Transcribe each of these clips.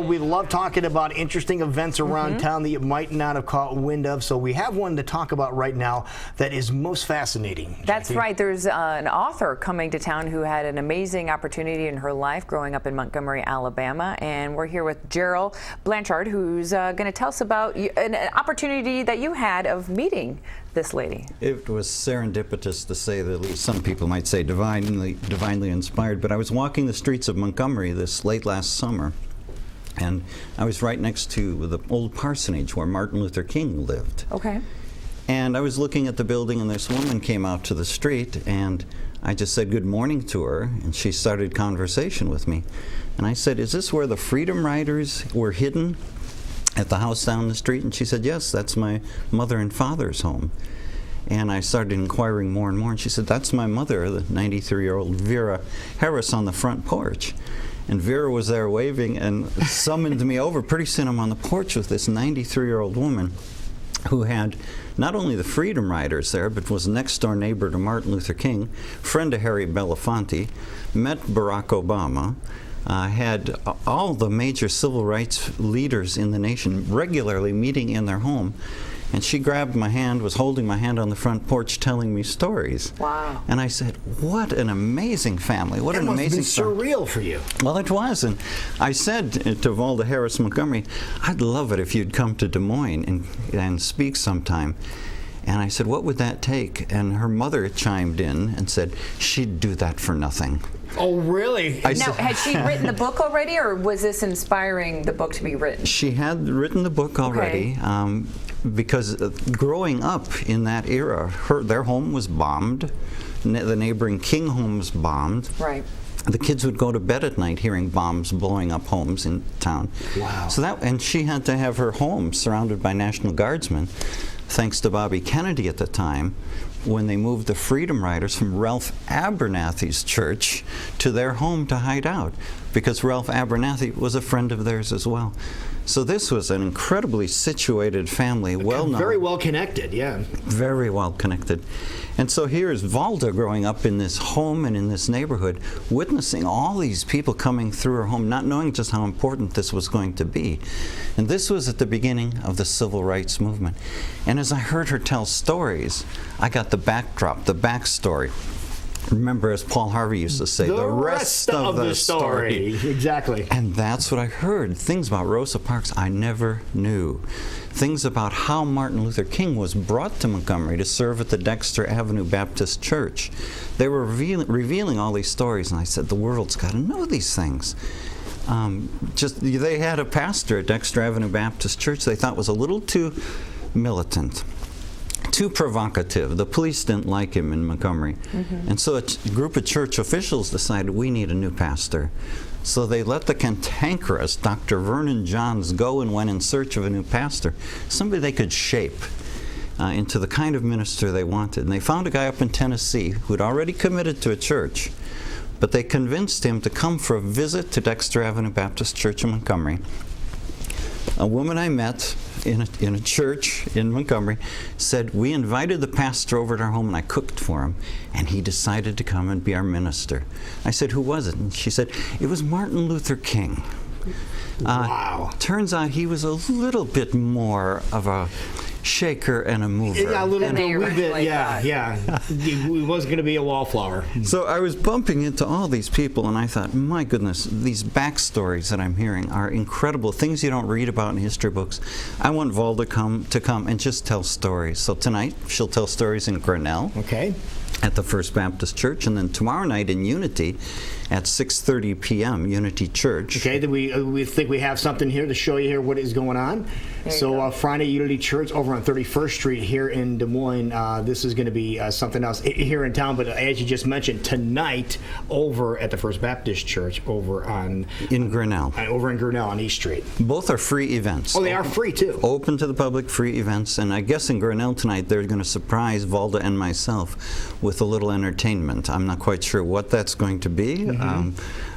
we love talking about interesting events around town that you might not have caught wind of. So we have one to talk about right now that is most fascinating. That's Jackie. right. There's an author coming to town who had an amazing opportunity in her life growing up in Montgomery, Alabama. And we're here with Gerald Blanchard, who's going to tell us about an opportunity that you had of meeting this lady. It was serendipitous, to say the least. Some people might say divinely inspired. But I was walking the streets of Montgomery this late last summer, and I was right next to the old parsonage where Martin Luther King lived. Okay. And I was looking at the building, and this woman came out to the street, and I just said good morning to her, and she started conversation with me. And I said, "Is this where the Freedom Riders were hidden at the house down the street?" And she said, "Yes, that's my mother and father's home." And I started inquiring more and more, and she said, "That's my mother, the 93-year-old Vera Harris, on the front porch." And Vera was there waving and summoned me over. Pretty soon I'm on the porch with this 93-year-old woman who had not only the Freedom Riders there, but was next door neighbor to Martin Luther King, friend to Harry Belafonte, met Barack Obama, had all the major civil rights leaders in the nation regularly meeting in their home. And she grabbed my hand, was holding my hand on the front porch, telling me stories. Wow. And I said, what an amazing family. What an amazing story. It must have been surreal for you. Well, it was. And I said to Valda Harris Montgomery, "I'd love it if you'd come to Des Moines and speak sometime." And I said, "What would that take?" And her mother chimed in and said, "She'd do that for nothing." Oh, really? Now, had she written the book already, or was this inspiring the book to be written? She had written the book already. Okay. Because growing up in that era, their home was bombed. The neighboring King home was bombed. Right. The kids would go to bed at night hearing bombs blowing up homes in town. Wow. So and she had to have her home surrounded by National Guardsmen, thanks to Bobby Kennedy at the time, when they moved the Freedom Riders from Ralph Abernathy's church to their home to hide out, because Ralph Abernathy was a friend of theirs as well. So this was an incredibly situated family, well-known. Very well connected, yeah. Very well connected. And so here is Valda growing up in this home and in this neighborhood, witnessing all these people coming through her home, not knowing just how important this was going to be. And this was at the beginning of the civil rights movement. And as I heard her tell stories, I got the backdrop, the backstory. Remember, as Paul Harvey used to say, the rest of the story. Exactly. And that's what I heard. Things about Rosa Parks I never knew. Things about how Martin Luther King was brought to Montgomery to serve at the Dexter Avenue Baptist Church. They were revealing all these stories, and I said, the world's got to know these things. They had a pastor at Dexter Avenue Baptist Church they thought was a little too militant, too provocative. The police didn't like him in Montgomery. And so a group of church officials decided we need a new pastor. So they let the cantankerous Dr. Vernon Johns go and went in search of a new pastor, somebody they could shape into the kind of minister they wanted. And they found a guy up in Tennessee who'd already committed to a church, but they convinced him to come for a visit to Dexter Avenue Baptist Church in Montgomery. A woman I met in a church in Montgomery said, we invited the pastor over at our home and I cooked for him, and he decided to come and be our minister. I said, who was it? And she said, it was Martin Luther King. Wow. Turns out he was a little bit more of a shaker and a mover. Yeah, a little bit, yeah. He wasn't going to be a wallflower. So I was bumping into all these people, and I thought, my goodness, these backstories that I'm hearing are incredible, things you don't read about in history books. I want Valda to come and just tell stories. So tonight, she'll tell stories in Grinnell. Okay. At the First Baptist Church, and then tomorrow night in Unity at 6:30 p.m. Unity Church. Okay, then we think we have something here to show you here what is going on. So Friday, Unity Church over on 31st Street here in Des Moines. This is going to be something else here in town, but as you just mentioned, tonight over at the First Baptist Church over in Grinnell. Over in Grinnell on East Street. Both are free events. Oh, they are free too. Open to the public, free events, and I guess in Grinnell tonight they're going to surprise Valda and myself with a little entertainment. I'm not quite sure what that's going to be,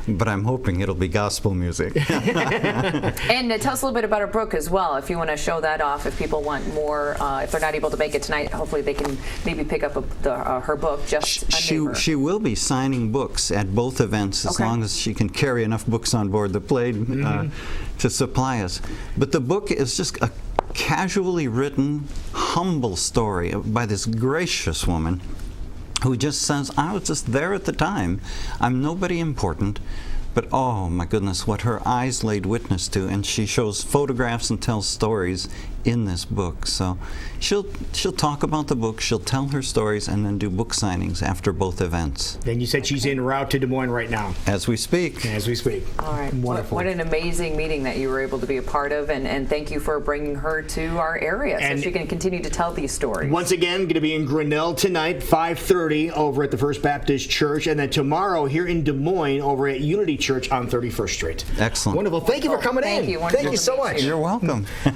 but I'm hoping it'll be gospel music. And tell us a little bit about her book as well, if you want to show that off, if people want more, if they're not able to make it tonight, hopefully they can maybe pick up her book, Just a Neighbor. She will be signing books at both events as long as she can carry enough books on board the plane to supply us. But the book is just a casually written, humble story by this gracious woman who just says, I was just there at the time. I'm nobody important, but oh my goodness, what her eyes laid witness to. And she shows photographs and tells stories in this book. So she'll talk about the book, she'll tell her stories, and then do book signings after both events. And you said she's en route to Des Moines right now. As we speak. As we speak. All right. Wonderful. What an amazing meeting that you were able to be a part of, and thank you for bringing her to our area so she can continue to tell these stories. Once again, going to be in Grinnell tonight, 5:30 over at the First Baptist Church, and then tomorrow here in Des Moines over at Unity Church on 31st Street. Excellent. Wonderful. Thank you for coming in. Thank you. Thank you so much. You're welcome.